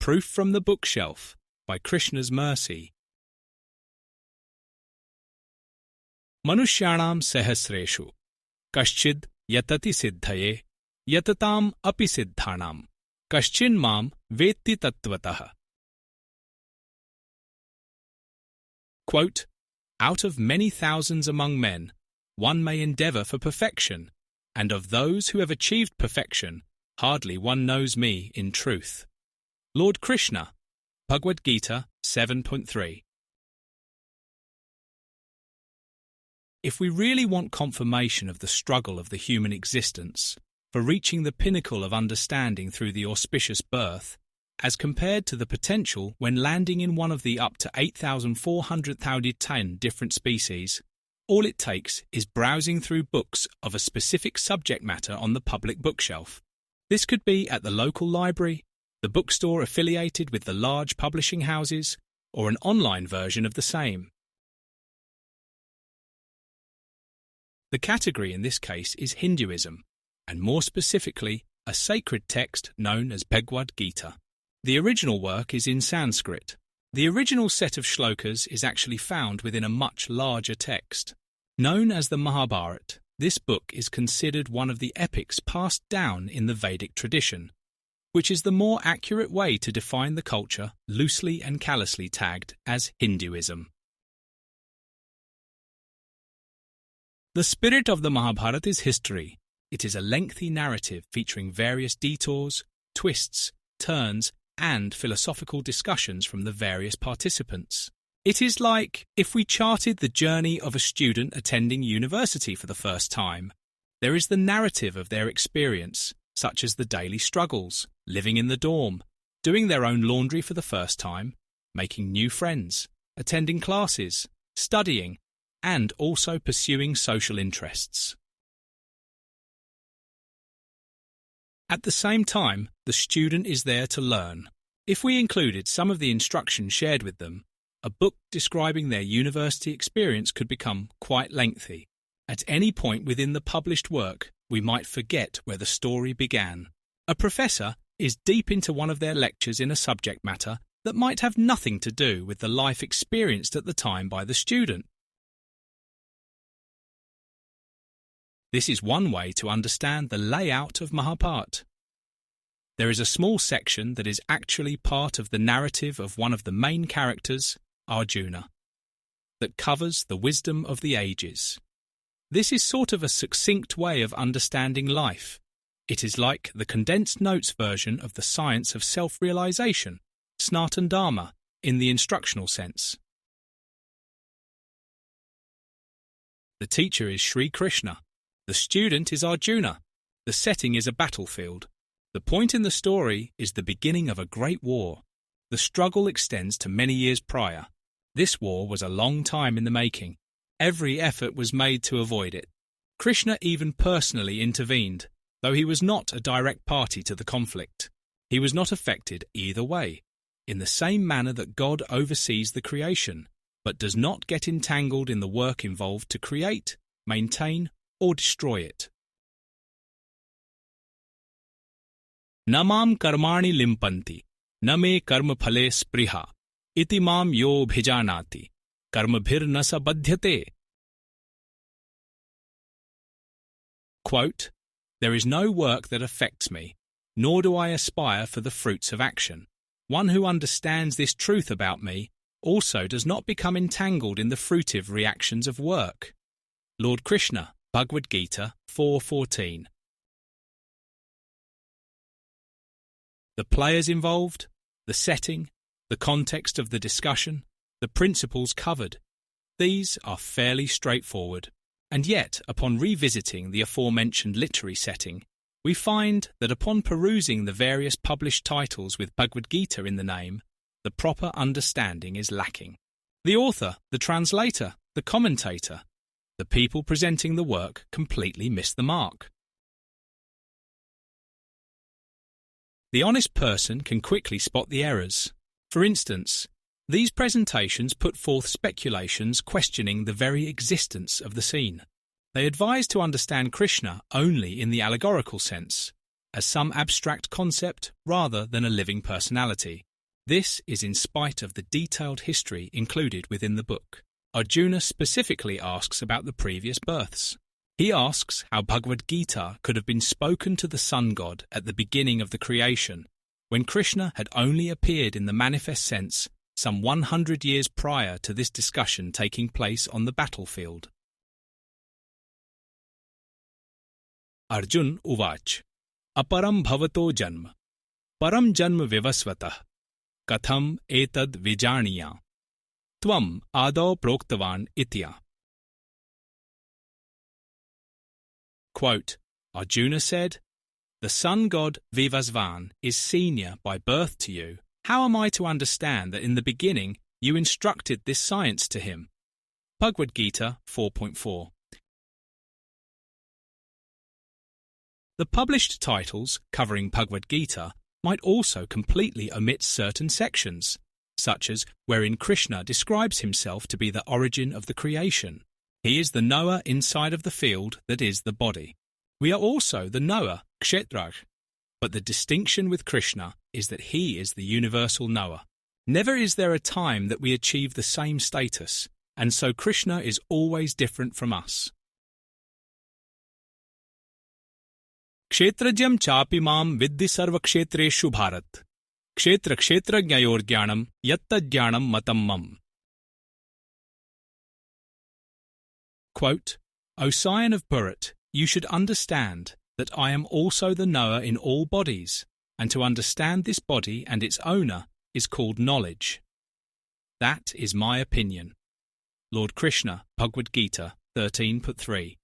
Proof from the Bookshelf by Krishna's Mercy. Manushyanam sahasreshu kaschid yatati siddhaye yatatam api siddhanam kaschin mam vetti tattvatah. Quote, out of many thousands among men, one may endeavour for perfection, and of those who have achieved perfection, hardly one knows me in truth. Lord Krishna, Bhagavad-gita 7.3. If we really want confirmation of the struggle of the human existence, for reaching the pinnacle of understanding through the auspicious birth, as compared to the potential when landing in one of the up to 8,410 different species, all it takes is browsing through books of a specific subject matter on the public bookshelf. This could be at the local library, the bookstore affiliated with the large publishing houses, or an online version of the same. The category in this case is Hinduism, and more specifically, a sacred text known as Bhagavad-gita. The original work is in Sanskrit. The original set of shlokas is actually found within a much larger text. Known as the Mahabharata, this book is considered one of the epics passed down in the Vedic tradition, which is the more accurate way to define the culture loosely and callously tagged as Hinduism. The spirit of the Mahabharata is history. It is a lengthy narrative featuring various detours, twists, turns, and philosophical discussions from the various participants. It is like if we charted the journey of a student attending university for the first time. There is the narrative of their experience, such as the daily struggles, living in the dorm, doing their own laundry for the first time, making new friends, attending classes, studying, and also pursuing social interests. At the same time, the student is there to learn. If we included some of the instruction shared with them, a book describing their university experience could become quite lengthy. At any point within the published work, we might forget where the story began. A professor is deep into one of their lectures in a subject matter that might have nothing to do with the life experienced at the time by the student. This is one way to understand the layout of Mahabharata. There is a small section that is actually part of the narrative of one of the main characters, Arjuna, that covers the wisdom of the ages. This is sort of a succinct way of understanding life. It is like the condensed notes version of the science of self-realization, Sanatana Dharma, in the instructional sense. The teacher is Sri Krishna. The student is Arjuna. The setting is a battlefield. The point in the story is the beginning of a great war. The struggle extends to many years prior. This war was a long time in the making. Every effort was made to avoid it. Krishna even personally intervened, though he was not a direct party to the conflict. He was not affected either way, in the same manner that God oversees the creation, but does not get entangled in the work involved to create, maintain, or destroy it. Namam karmani limpanti, name karma phale spriha, iti mam yo bhijanati, karmabhir nasa badhyate. Quote, there is no work that affects me, nor do I aspire for the fruits of action. One who understands this truth about me also does not become entangled in the fruitive reactions of work. Lord Krishna, Bhagavad-gita 4.14. The players involved, the setting, the context of the discussion, the principles covered, these are fairly straightforward. And yet, upon revisiting the aforementioned literary setting, we find that upon perusing the various published titles with Bhagavad-gita in the name, the proper understanding is lacking. The author, the translator, the commentator, the people presenting the work completely miss the mark. The honest person can quickly spot the errors. For instance, these presentations put forth speculations questioning the very existence of the scene. They advise to understand Krishna only in the allegorical sense, as some abstract concept rather than a living personality. This is in spite of the detailed history included within the book. Arjuna specifically asks about the previous births. He asks how Bhagavad-gita could have been spoken to the sun god at the beginning of the creation, when Krishna had only appeared in the manifest sense some 100 years prior to this discussion taking place on the battlefield. Arjun Uvach Aparam bhavato janma param janma vivasvatah katham etad vijaniya tvam ado proktavan itya. Quote, Arjuna said, "The sun god Vivasvan is senior by birth to you. How am I to understand that in the beginning you instructed this science to him?" Bhagavad-gita 4.4. The published titles covering Bhagavad-gita might also completely omit certain sections, such as wherein Krishna describes himself to be the origin of the creation. He is the knower inside of the field that is the body. We are also the knower, kshetraj, but the distinction with Krishna is that he is the universal knower. Never is there a time that we achieve the same status, and so Krishna is always different from us. Kshetrajyam chapi mam vidhi sarva kshetreshu bharat. Kshetra kshetrajnayor jnanam yatta jnanam matam mam. Quote, O scion of Bharat, you should understand that I am also the knower in all bodies, and to understand this body and its owner is called knowledge. That is my opinion. Lord Krishna, Bhagavad-gita 13.3.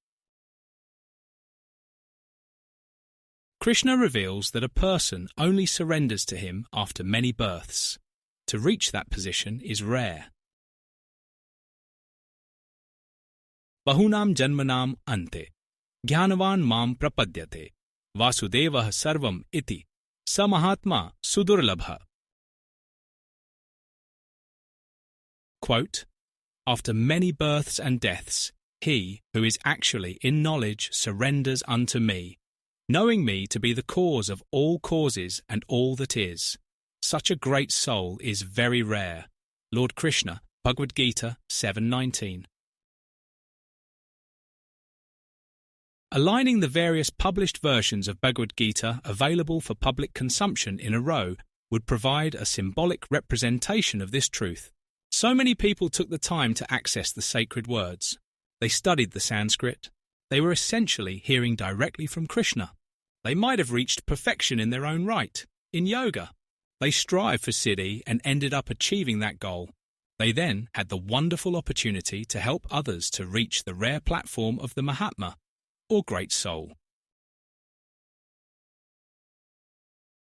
Krishna reveals that a person only surrenders to him after many births. To reach that position is rare. Bahunam janmanam ante, jnanavan mam prapadyate, vasudevah sarvam iti, samahatma sudurlabha. Quote, After many births and deaths, he who is actually in knowledge surrenders unto me, knowing me to be the cause of all causes and all that is. Such a great soul is very rare. Lord Krishna, Bhagavad-gita 7.19. Aligning the various published versions of Bhagavad-gita available for public consumption in a row would provide a symbolic representation of this truth. So many people took the time to access the sacred words. They studied the Sanskrit. They were essentially hearing directly from Krishna. They might have reached perfection in their own right, in yoga. They strived for siddhi and ended up achieving that goal. They then had the wonderful opportunity to help others to reach the rare platform of the Mahatma, or great soul.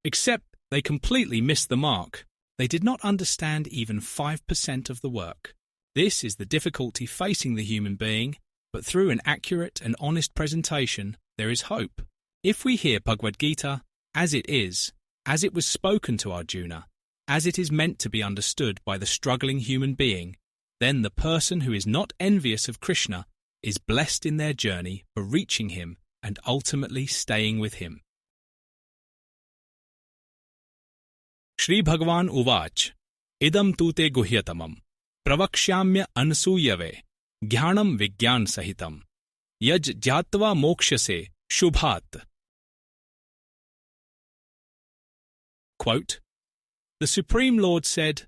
Except they completely missed the mark. They did not understand even 5% of the work. This is the difficulty facing the human being, but through an accurate and honest presentation, there is hope. If we hear Bhagavad-gita as it is, as it was spoken to Arjuna, as it is meant to be understood by the struggling human being, then the person who is not envious of Krishna is blessed in their journey for reaching him and ultimately staying with him. Shri Bhagavan Uvach Idam tute guhyatamam pravakshamya ansuyave jnanam vigyan sahitam yaj jatva mokshase shubhat. Quote, The Supreme Lord said,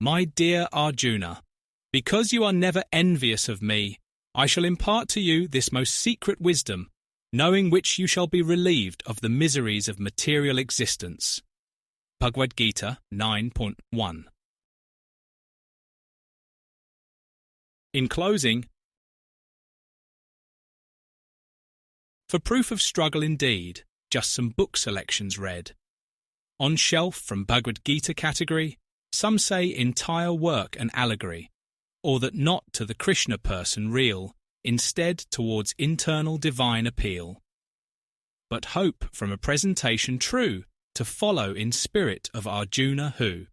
My dear Arjuna, because you are never envious of me, I shall impart to you this most secret wisdom, knowing which you shall be relieved of the miseries of material existence. Bhagavad-gita 9.1. In closing, for proof of struggle indeed, just some book selections read. On shelf from Bhagavad-gita category, some say entire work an allegory, or that not to the Krishna person real, instead towards internal divine appeal. But hope from a presentation true, to follow in spirit of Arjuna who,